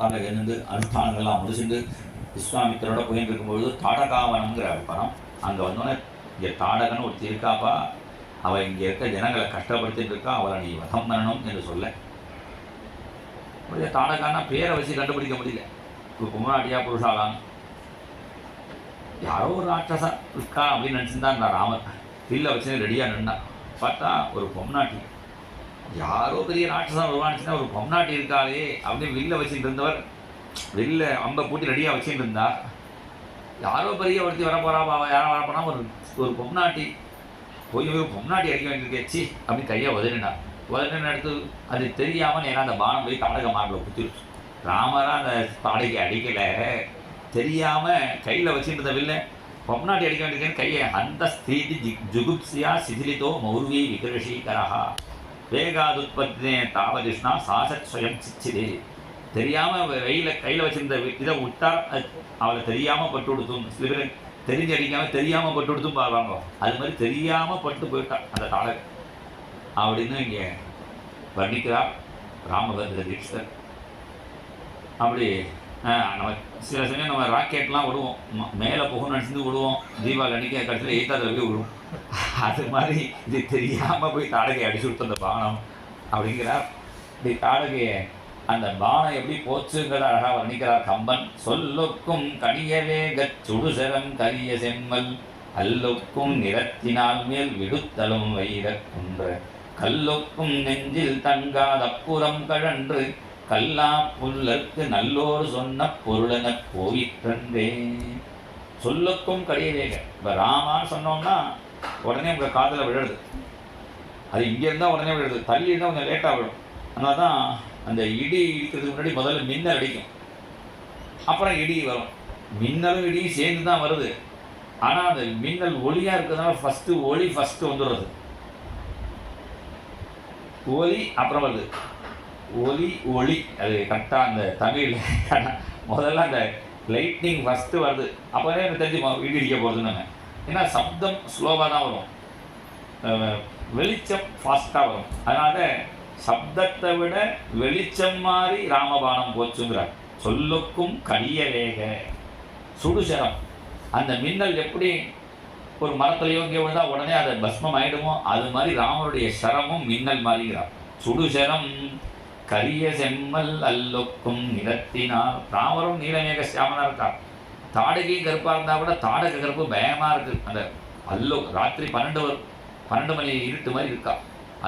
காலத்தால் எழுந்து அனுஷ்டானங்கள்லாம் முடிச்சுட்டு விஸ்வாமித்திரோட போயிட்டு இருக்கும்பொழுது தாடகாவனம்ங்கிற படம் அங்கே வந்தோடனே இங்கே தாடகன்னு ஒருத்தி இருக்காப்பா, அவள் இங்கே இருக்க ஜனங்களை கஷ்டப்படுத்திட்டு இருக்கா, அவளை நீ வதம் பண்ணணும் என்று சொல்ல தாடகான்னா பேரை வச்சு கண்டுபிடிக்க முடியல. ஒரு பொம்னாட்டியா புருஷாலான்னு யாரோ ஒரு ராட்சசா இருக்கா அப்படின்னு நினச்சிருந்தா இருந்தா ராமர் வில்ல வச்சு ரெடியாக நின்னா பார்த்தா ஒரு பொம்னாட்டி. யாரோ பெரிய ராட்சசா வருவானுச்சுன்னா ஒரு பொம்னாட்டி இருக்காளே அப்படின்னு வில்ல வச்சுட்டு இருந்தவர் வெளில அம்பை பூட்டி ரெடியாக வச்சுட்டு இருந்தா யாரோ பெரிய ஒருத்தி வரப்போறா யாரும் வரப்போனா ஒரு பொம்னாட்டி போய் ஒரு பொம்னாட்டி அடிக்க வேண்டியிருக்கேச்சி அப்படின்னு கையை உதறினா. உதறின எடுத்து அது தெரியாமல் நேராக அந்த பானம் போய் தாடக மார்பில் குத்திருச்சு. ராமராக அந்த தாடகை அடிக்கலை, தெரியாமல் கையில் வச்சுட்டு இருந்த வில்ல பொம்னாட்டி அடிக்க வேண்டியிருக்கேன்னு கையை அந்த ஸ்திரீதி ஜுகுப்சியா சிதிலிதோ மௌர்வி விகர்ஷீகரா வேகாதுத்பத்தினே தாவதிஷ்ணா சாசத் ஸ்வயம் சிச்சிதே. தெரியாமல் கையில் வச்சுருந்த இதை விட்டா அவளை தெரியாமல் பட்டு கொடுத்தும், சில பேர் தெரிஞ்சு அடிக்காமல் தெரியாமல் பட்டு கொடுத்தும் பார்ப்பாங்க. அது மாதிரி தெரியாமல் பட்டு போயிட்டா அந்த தாடகை அப்படின்னு இங்கே வர்ணிக்கிறார் ராமபத்ர தீட்சிதர். அப்படி நம்ம சில சமயம் நம்ம ராக்கெட்லாம் விடுவோம், மேலே போகணும்னு நினச்சிட்டு விடுவோம், தீபாவளி அன்றைக்கி கடைசியில் எய்த்தாதில் போய் விடுவோம். அது மாதிரி இது தெரியாமல் போய் தாடகையை அடிச்சு விட்டு அந்த பானம் அப்படிங்கிறார். இப்படி தாடகையை அந்த பானம் எப்படி போச்சுங்கிறத அழகாக வர்ணிக்கிறார் கம்பன். சொல்லுக்கும் கனிய வேக சுடுசரம் கரிய செம்மல் அல்லொக்கும் நிறத்தினால் மேல் விடுத்தலும் வைரக் குன்ற கல்லொக்கும் நெஞ்சில் தங்காதப்புறம் கழன்று கல்லா புல்லற்கு நல்லோர் சொன்ன பொருளென போயிற்றே. சொல்லுக்கும் கடிய வேக. இப்போ ராமான்னு சொன்னோம்னா உடனே உங்கள் காதில் விழுது, அது இங்கே இருந்தால் உடனே விழுது, தள்ளி இருந்தால் கொஞ்சம் லேட்டாக விழும். அதனால தான் அந்த இடி இடிக்கிறதுக்கு முன்னாடி முதல்ல மின்னல் அடிக்கும், அப்புறம் இடி வரும். மின்னலும் இடியும் சேர்ந்து தான் வருது. ஆனால் அந்த மின்னல் ஒளியாக இருக்கிறதுனால ஒளி ஃபஸ்ட்டு வந்துடுறது, ஒலி அப்புறம் வருது, ஒளி அது கரெக்டாக அந்த தமிழ் முதல்ல அந்த லைட்னிங் ஃபஸ்ட்டு வருது, அப்போதே எனக்கு தெரிஞ்சு இடி இடிக்க போகிறதுன்னு. ஏன்னா சப்தம் ஸ்லோவாக தான் வரும், வெளிச்சம் ஃபாஸ்ட்டாக வரும். அதனால் சப்தத்தை விட வெளிச்சம் மாதிரி ராமபானம் போச்சுங்கிறார். சொல்லுக்கும் கடிய வேக சுடுசரம். அந்த மின்னல் எப்படி ஒரு மரத்துலையோ இங்கே விழுந்தால் உடனே அதை பஸ்மம் ஆகிடுமோ, அது மாதிரி ராமருடைய சரமும் மின்னல் மாதிரிங்கிறார். சுடுசரம் கரிய செம்மல் அல்லொக்கும் நிறத்தினால். ராமரும் நீலமேக சியாமனாக இருக்கார். தாடகையும் கருப்பாக இருந்தால் கூட தாடக கருப்பு பயமாக இருக்குது. அந்த ராத்திரி 12 மணி இருட்டு மாதிரி இருக்கா.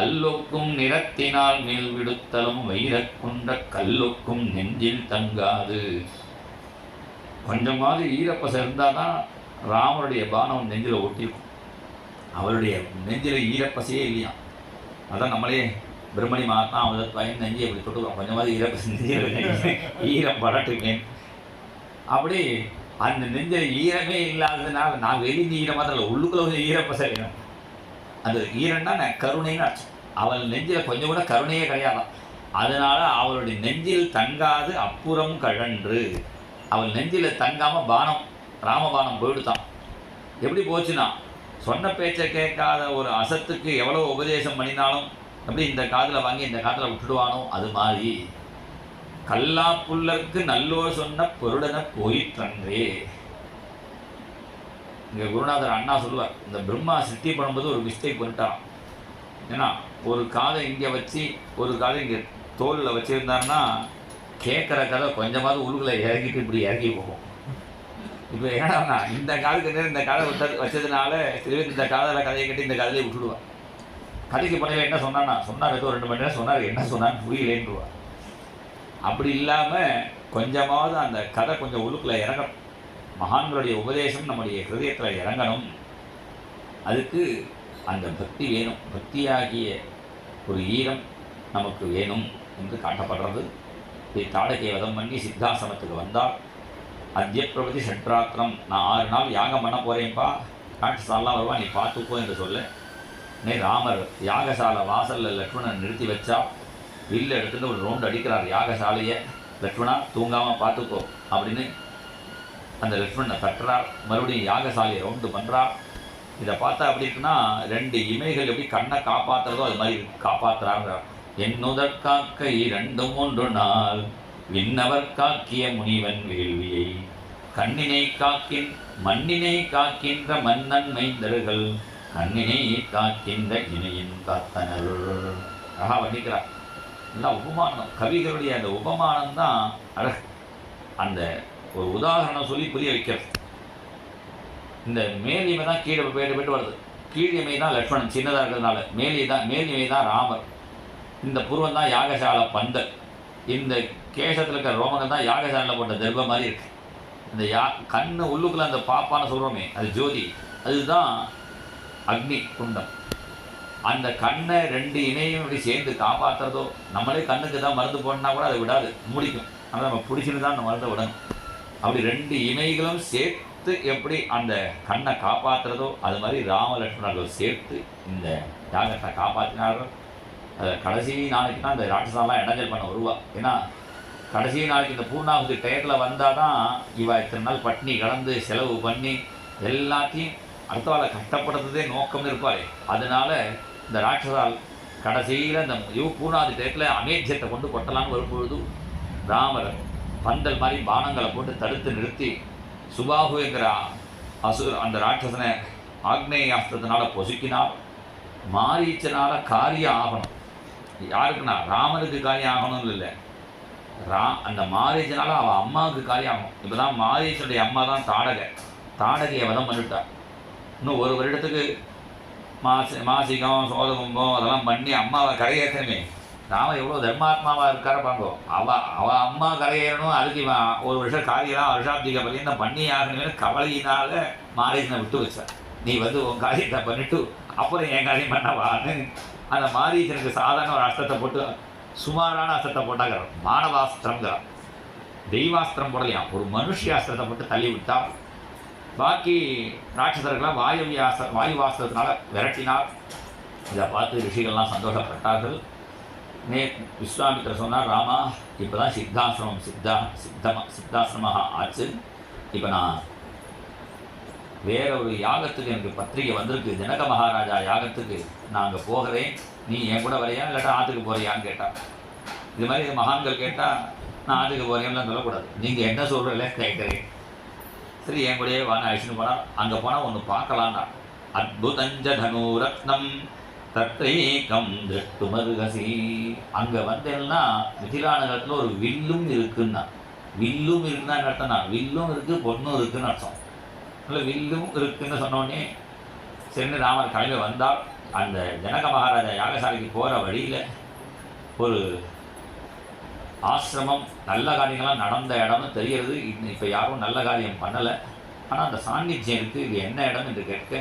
அல்லொக்கும் நிறத்தினால் மேல் விடுத்தலும் வைரக் கொண்ட கல்லொக்கும் நெஞ்சில் தங்காது. கொஞ்சமாவது ஈரப்பசை இருந்தால் தான் ராமருடைய பானம் நெஞ்சில் ஒட்டியிருக்கும். அவருடைய நெஞ்சில் ஈரப்பசையே இல்லையா. அதான் நம்மளே பிரம்மணி மாத்தான் அவன் பயன் நெஞ்சி அப்படி தொட்டுக்கிறோம், கொஞ்சமாவது ஈரப்பசை நெஞ்சில் ஈரம் படட்டுமே. அப்படி அந்த நெஞ்சில் ஈரமே இல்லாததுனால நான் வெளியே ஈரமாக தான் இல்லை, உள்ளுக்குள்ள கொஞ்சம் ஈரப்பசை வேணும். அது ஈரன்னா நான் கருணைன்னு அர்த்தம். அவள் நெஞ்சில் கொஞ்சம் கூட கருணையே கிடையாதான். அதனால் அவளுடைய நெஞ்சில் தங்காது அப்புறம் கழன்று. அவள் நெஞ்சில் தங்காமல் பானம் ராமபானம் போயிடுத்தான். எப்படி போச்சுன்னா, சொன்ன பேச்சை கேட்காத ஒரு அசத்துக்கு எவ்வளோ உபதேசம் பண்ணினாலும் எப்படி இந்த காதில் வாங்கி இந்த காதில் விட்டுடுவானோ அது மாதிரி கல்லா புல்லருக்கு நல்லோர் சொன்ன பொருடனை போயிற்றன்றே. இங்கே குருநாதர் அண்ணா சொல்லுவார், இந்த பிரம்மா சிருஷ்டி பண்ணும்போது ஒரு மிஸ்டேக் பண்ணிட்டான். ஏன்னா ஒரு காதை இங்கே வச்சு ஒரு காதை இங்கே தோலில் வச்சுருந்தாருன்னா கேட்குற கதை கொஞ்சமாவது உள்ளுக்குள்ளே இறங்கிட்டு இப்படி இறங்கி போகும். இப்போ ஏன்னா இந்த காதுக்கு நேரம் இந்த காதை வச்சதுனால சில பேர் இந்த காதில் கதையை கட்டி இந்த கதையை விட்டுடுவார். கதைக்கு பண்ணல என்ன சொன்னார் ஏதோ 2 மணி நேரம் சொன்னார், என்ன சொன்னான்னு புரியலேன்னுவார். அப்படி இல்லாமல் கொஞ்சமாவது அந்த கதை கொஞ்சம் உள்ளுக்குள்ளே இறங்கணும். மகான்களுடைய உபதேசம் நம்முடைய ஹிருதயத்தில் இறங்கணும். அதுக்கு அந்த பக்தி வேணும். பக்தியாகிய ஒரு ஈரம் நமக்கு வேணும் என்று காட்டப்படுறது. தாடகையை வதம் பண்ணி சித்தாசனத்துக்கு வந்தால் அத்திய பிரபதி ஷட்ராத்திரம், நான் 6 நாள் யாகம் பண்ண போகிறேன்ப்பா, ராட்சசாலாம் வருவா, நீ பார்த்துக்கோ என்று சொல்ல ராமர் யாகசாலை வாசலில் லக்ஷ்மணன் நிறுத்தி வச்சா வில்ல எடுத்துட்டு ஒரு ரவுண்டு அடிக்கிறார் யாகசாலையை. லக்ஷ்மணா தூங்காமல் பார்த்துக்கோ அப்படின்னு அந்த லக்ஷ்மணனை தட்டுறார். மறுபடியும் யாகசாலையை ரவுண்டு பண்ணுறார். இதை பார்த்தா அப்படி இருக்குன்னா 2 இமைகள் எப்படி கண்ணை காப்பாற்றுறதோ அது மாதிரி காப்பாற்றுறாங்க. என்னுதற்காக்க 2 3 நாள் விண்ணவர் காக்கிய முனிவன் வேள்வியை கண்ணினை காக்கின் மண்ணினை காக்கின்ற மன்னன் மைந்தர்கள் கண்ணினை காக்கின்ற இணையின் காத்தனர். அழகா வர்ணிக்கிறார். எல்லாம் உபமானம், கவிகளுடைய அந்த உபமானம் தான் அழகு. அந்த ஒரு உதாரணம் சொல்லி புரிய வைக்கிறது. இந்த மேலிமை தான் கீழே போயிட்டு போயிட்டு வருது. கீழிமை தான் லட்சுமணன் சின்னதாக இருக்கிறதுனால, மேலிமை தான் ராமர். இந்த புருவம் தான் யாகசாலை பந்தல். இந்த கேசத்தில் இருக்கிற ரோமங்கள் தான் யாகசாலையில் போட்ட தர்ப மாதிரி இருக்கு. இந்த கண்ணு உள்ளுக்குள்ள அந்த பாப்பான்னு சொல்கிறோமே, அது ஜோதி, அதுதான் அக்னி குண்டம். அந்த கண்ணை ரெண்டு இணையும் இப்படி சேர்ந்து காப்பாற்றுறதோ, நம்மளே கண்ணுக்கு தான் மருந்து போடனா கூட அதை விடாது, முடிக்கும். ஆனால் நம்ம பிடிச்சின்னு தான் அந்த மருந்தை விடணும். அப்படி ரெண்டு இமைகளும் சேர்த்து எப்படி அந்த கண்ணை காப்பாற்றுறதோ, அது மாதிரி ராமலட்சுமணர்கள் சேர்த்து இந்த யாகத்தை காப்பாற்றினார்கள். கடைசி நாளைக்கு தான் இந்த ராட்சசாலாம் இடைஞ்சல் பண்ண வருவா. ஏன்னா கடைசி நாளைக்கு இந்த பூர்ணாகுதி டயத்தில் வந்தால் தான் இவ இத்தனை நாள் பட்னி கலந்து செலவு பண்ணி எல்லாத்தையும் அடுத்தவாளை கஷ்டப்படுறதே நோக்கம் இருப்பாள். அதனால இந்த ராட்சசால் கடைசியில் இந்த பூர்ணாகுதி டயத்தில் அமேத்தியத்தை கொண்டு கொட்டலான்னு வரும்பொழுது ராமர் பந்தல் மாதிரி பானங்களை போட்டு தடுத்து நிறுத்தி சுபாகுங்கிற அந்த ராட்சசனை ஆக்னேயாஸ்திரத்தினால பொசுக்கினார். மாரீச்சனால காரியம் ஆகணும். யாருக்குன்னா ராமனுக்கு காரியம் ஆகணும்னு இல்லை, அந்த மாரீச்சனால அவள் அம்மாவுக்கு காரியம் ஆகும். இப்போ தான் மாரீச்சனுடைய அம்மா தான் தாடகையை வதம் பண்ணிவிட்டார். இன்னும் ஒரு வருடத்துக்கு மாசிகம் சோதகும்பம் அதெல்லாம் பண்ணி அம்மாவை கரையேற்றமே. ராமன் எவ்வளோ தர்மாத்மாவாக இருக்கார பாங்கோ. அவள் அம்மா கரையேறணும், அதுக்கு ஒரு வருஷம் காரியெல்லாம் வருஷாப்திக பள்ளியும் பண்ணி ஆகணும்னு கவலையினால் மாரீச்சனை விட்டு வச்சார். நீ உன் காரியத்தை பண்ணிவிட்டு அப்புறம் என் காரியம் பண்ணவான்னு அந்த மாரீச்சனுக்கு சாதாரண ஒரு அஸ்திரத்தை போட்டு, சுமாரான அஸ்திரத்தை போட்டாங்கிறார். மானவாஸ்திரங்கிறார், தெய்வாஸ்திரம் போடலையாம். ஒரு மனுஷியாஸ்திரத்தை போட்டு தள்ளி விட்டால் பாக்கி ராட்சசர்கள்லாம் வாயுவாஸ்திரத்தினால விரட்டினார். இதை பார்த்து ரிஷிகள்லாம் சந்தோஷப்பட்டார்கள். விஸ்வாமித்திர சொன்னார், ராமா இப்போ தான் சித்தாசிரமமாக ஆச்சு. இப்போ நான் வேற ஒரு யாகத்துக்கு எனக்கு பத்திரிகை வந்திருக்கு, ஜனக மகாராஜா யாகத்துக்கு நான் அங்கே போகிறேன், நீ என் கூட வரையா இல்லாட்டா ஆற்றுக்கு போகிறியான்னு கேட்டால். இது மாதிரி மகான்கள் கேட்டால் நான் ஆற்றுக்கு போகிறேன்லாம் சொல்லக்கூடாது, நீங்கள் என்ன சொல்கிறீங்களே கேட்குறேன். சரி என் கூடயே வாங்க அழிச்சுன்னு போனால். அங்கே போனால் ஒன்று பார்க்கலான்னா, அத்புதஞ்ச தனுரத்னம் தத்தைக்கம் திருஷ்டுமருகசி. அங்கே வந்தேன்னா மிதிலா நகரத்தில் ஒரு வில்லும் இருக்குன்னா, வில்லும் இருந்தான்னு அர்த்தம்னா வில்லும் இருக்குது பொண்ணும் இருக்குதுன்னு அர்த்தம். இல்லை வில்லும் இருக்குன்னு சொன்னோடனே சென்று ராமர் கிளம்பி வந்தால் அந்த ஜனக மகாராஜா யாகசாலைக்கு போகிற வழியில் ஒரு ஆசிரமம், நல்ல காரியங்கள்லாம் நடந்த இடம்னு தெரிகிறது. இப்போ யாரும் நல்ல காரியம் பண்ணலை, ஆனால் அந்த சாநித்தியம் இருக்குது. இது என்ன இடம் என்று கேட்க,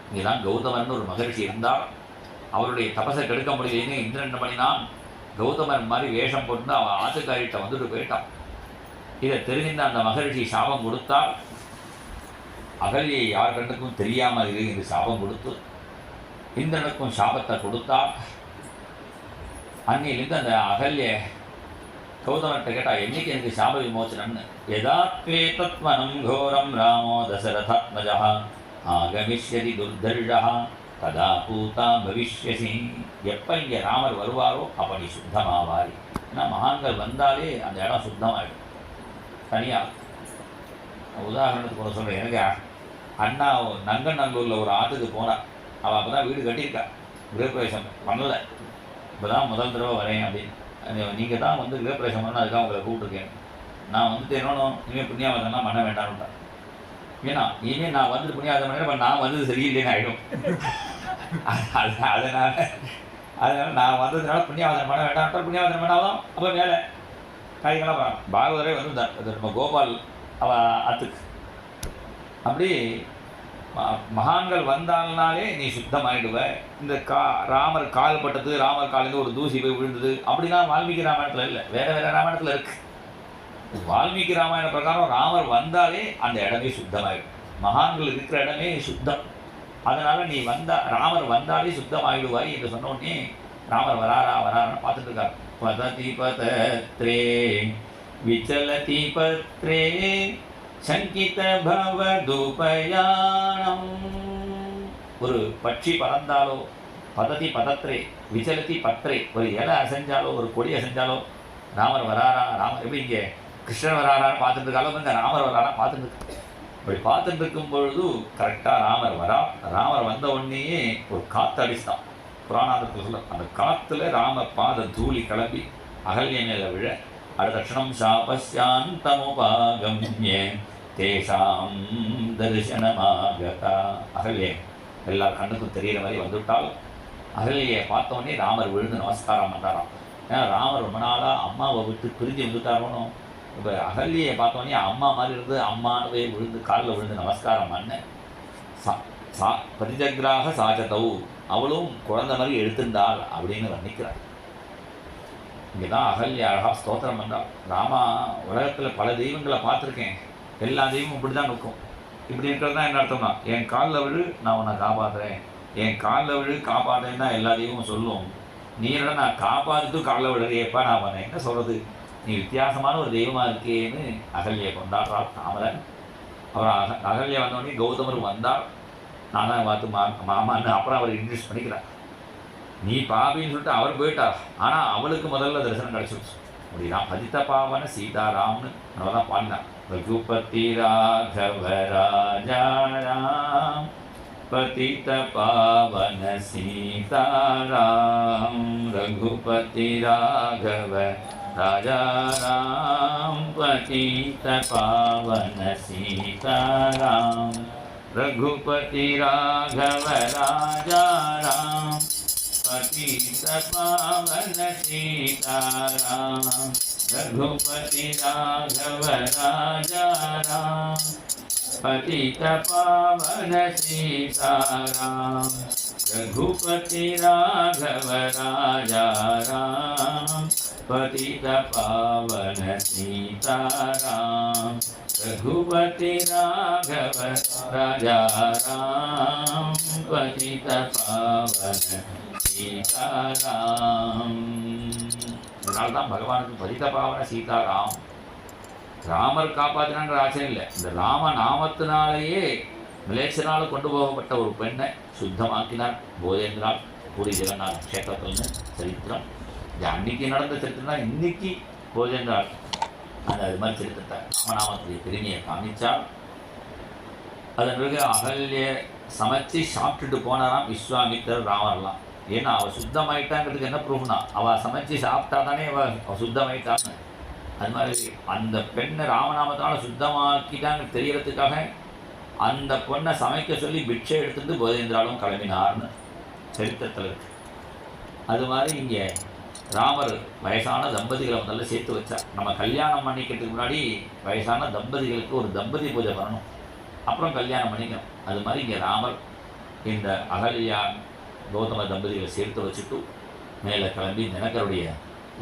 இங்கே தான் கௌதமர்னு ஒரு மகரிஷி இருந்தால் அவருடைய தபசை கெடுக்க முடியலன்னு இந்திரன் என்ன பண்ணினான், கௌதமர் மாதிரி வேஷம் போட்டு அவன் ஆத்துக்காரிட்ட வந்துட்டு போயிட்டான். இதை தெரிந்த அந்த மகரிஷி சாபம் கொடுத்தால், அகல்யை யார் கண்டுக்கும் தெரியாமல் இருந்து சாபம் கொடுத்து இந்திரனுக்கும் சாபத்தை கொடுத்தால், அன்னிலிருந்து அந்த அகல்ய கௌதமர்கிட்ட கேட்டால், என்னைக்கு எனக்கு சாப விமோச்சனம்னு. யதாத்வே தத்வனம் கோரம் ராமோ தசரதாத்மஜா ஆகமிஷ்யதி துர்தர்ஷா ததா பூதா பவிஷ்யசி. எப்போ இங்கே ராமர் வருவாரோ அப்போ நீ சுத்தமாவாரி. ஏன்னா மகான்கள் வந்தாலே அந்த இடம் சுத்தமாகிடும். தனியாக உதாரணத்துக்கு ஒன்று சொல்கிறேன். எனக்கு அண்ணா நங்கநல்லூரில் ஒரு ஆற்றுக்கு போனான். அவள் அப்போ தான் வீடு கட்டியிருக்கா, கிரகப்பிரவேசம் பண்ணலை. இப்போ தான் முதல் தடவை வரேன் அப்படின்னு. நீங்கள் தான் கிரகப்பிரவேசம் பண்ணால் அதுக்காக உங்களை கூப்பிட்டுருக்கேன். நான் என்னோட இனிமேல் புண்ணியாவதெல்லாம் பண்ண வேண்டாம்ட்டா. ஏன்னா இனிமேல் நான் புண்ணியாவதம் பண்ணேன், நான் வந்தது சரியில்லைன்னு ஆகிடும். அதனால் நான் வந்ததுனால புண்ணியாவதனம் பண்ண வேண்டாம், புண்ணியாவதனம் பண்ணாலும் அப்போ வேலை காய்களாம் பாகவதரே நம்ம கோபால் அவள் ஆற்றுக்கு. அப்படி மகான்கள் வந்தால்னாலே நீ சுத்தமாயிடுவ. இந்த ராமர் கால் பட்டது, ராமர் காலேருந்து ஒரு தூசி போய் விழுந்தது அப்படிலாம் வால்மீகி ராமாயணத்தில் இல்லை, வேறு ராமாயணத்தில் இருக்குது. வால்மீகி ராமாயண பிரகாரம் ராமர் வந்தாலே அந்த இடமே சுத்தமாயிடும். மகான்கள் இருக்கிற இடமே சுத்தம். அதனால் நீ ராமர் வந்தாலே சுத்தமாகிடுவாய் என்று சொன்னோடனே ராமர் வராரான்னு பார்த்துட்டு இருக்கார். பததி பதத்ரே விச்சலதி பத்ரே சங்கித பவதுபயானம். ஒரு பட்சி பறந்தாலோ, பததி பதத்ரே விச்சலதி பத்ரே, ஒரு இலை அசைஞ்சாலோ ஒரு கொடி அசைஞ்சாலோ ராமர் வராரா, ராமர் எப்படி இங்கே கிருஷ்ணன் வராரான்னு பார்த்துட்டு இருக்காலும் இங்கே ராமர் வராரா பார்த்துட்டு இருக்கு. இப்படி பார்த்துட்டு இருக்கும் பொழுது கரெக்டாக ராமர் வரா. ராமர் வந்த உடனேயே ஒரு காற்று அடிச்சுதான். புராணத்தில் சொல்ல அந்த காற்றுல ராம பாத தூளி கிளம்பி அகல்ய மேலே விழ அடுத்தக்ஷணம் சாபஸ்யாந்தமுபாகம்யே தேஷாம் தரிசனமாகதா. அகல்யே எல்லார் கண்ணுக்கும் தெரிகிற மாதிரி வந்துவிட்டால் அகல்யை பார்த்தோன்னே ராமர் விழுந்து நமஸ்காரம் பண்ணாராம். ஏன்னா ராமர் ரொம்ப நாளாக அம்மாவை விட்டு பிரிஞ்சு வந்துட்டாரோனோ. இப்போ அகல்யை பார்த்தோன்னே அம்மா மாதிரி இருந்து அம்மானவே விழுந்து காலில் விழுந்து நமஸ்காரம் பண்ண பதிஜக்ராக சாஜதவு, அவளும் குழந்தை மாதிரி எடுத்திருந்தாள் அப்படின்னு வர்ணிக்கிறார். இங்கே தான் அகல்யா அழகாக ஸ்தோத்திரம் பண்ணாள். ராமா, உலகத்தில் பல தெய்வங்களை பார்த்துருக்கேன், எல்லா தெய்வமும் இப்படி தான் நிற்கும். இப்படி இருக்கிறது தான் என்ன அர்த்தம்னா, என் காலில் விழு நான் உன்னை காப்பாற்றுறேன், என் காலில் விழு காப்பாற்றுறேன் தான் எல்லா தெய்வமும் சொல்லும். நீ என்னடா நான் காப்பாற்றிட்டு காலில் விழுறியப்பா, நான் உன்னை என்ன சொல்கிறது, நீ வித்தியாசமான ஒரு தெய்வமாக இருக்கேன்னு அகல்யை கொண்டாடுறாள் தாமரன். அவர் அகல்யா வந்தோடனே கௌதமர் வந்தால் நான் தான் பார்த்து மாமான்னு அப்புறம் அவர் இன்ட்ரடியூஸ் பண்ணிக்கிறார். நீ பாபின்னு சொல்லிட்டு அவர் போயிட்டார். ஆனால் அவளுக்கு முதல்ல தரிசனம் கிடச்சிடுச்சு. அப்படிதான் பதித்த பாவன சீதாராம்னு நம்ம தான் பாடினார். ரகுபதி ராகவ ராஜாராம் பதித்த பாவன சீதாராம். ரகுபதி ராகவ ராஜாராம் பதித்த பாவன சீதாராம். रघुपति राघव राजा राम पतित पावन सीताराम. रघुपति राघव राजा राम पतित पावन सीताराम. रघुपति राघव राजा राम पतित पावन सीताराम. रघुपति राघव राजा राम पतित पावन सीताराम. அதனால்தான் பகவானுக்கு பதித்த பாவன சீதாராம். ராமர் காப்பாற்றினான்ற ஆச்சரியம் இல்லை, இந்த ராம நாமத்தினாலேயே மிலேச்சனால் கொண்டு போகப்பட்ட ஒரு பெண்ணை சுத்தமாக்கினார் போதேந்திரால் பூரி ஜெகநாத் க்ஷேத்திரத்தில்னு சரித்திரம். இது அன்னைக்கு நடந்த சரித்திரம் தான் இன்னைக்கு போதேந்திரால் அது மாதிரி சரித்திரத்தை ராமநாமத்துடைய பெருமையை காமிச்சால். அதன் பிறகு அகல்ய சமைச்சு சாப்பிட்டுட்டு போனாராம் விஸ்வாமித்திரர் ராமர்லாம். ஏன்னா அவள் சுத்தமாயிட்டாங்கிறதுக்கு என்ன ப்ரூஃப்னா, அவள் சமைச்சு சாப்பிட்டா தானே அவள் சுத்தமாயிட்டான்னு. அது மாதிரி அந்த பெண்ணை ராமநாமத்தினால சுத்தமாக்கிட்டாங்க தெரியறதுக்காக அந்த பொண்ணை சமைக்க சொல்லி பிட்சை எடுத்துட்டு போதேந்திராலும் கிளம்பினார்னு சரித்திரத்தில் இருக்கு. அது மாதிரி இங்கே ராமர் வயசான தம்பதிகளை முதல்ல சேர்த்து வச்சார். நம்ம கல்யாணம் பண்ணிக்கிறதுக்கு முன்னாடி வயசான தம்பதிகளுக்கு ஒரு தம்பதி பூஜை பண்ணணும், அப்புறம் கல்யாணம் பண்ணிக்கணும். அது மாதிரி இங்கே ராமர் இந்த அகல்யா கௌதம தம்பதிகளை சேர்த்து வச்சுட்டு மேலே கிளம்பி ஜனகருடைய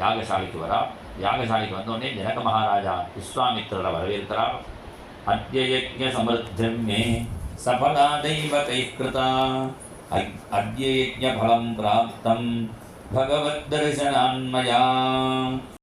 யாகசாலைக்கு வரா. யாகசாலைக்கு வந்தோடனே ஜனக மகாராஜா விஸ்வாமித்திரரை வரவேற்கிறார். அத்ய யஜ்ஞ சமர்த்தமே சபலா தெய்வ கைக்கிருதா அத்ய யஜ்ஞ பலம் பிராப்தம் பகவத் தரிசனான்மயா.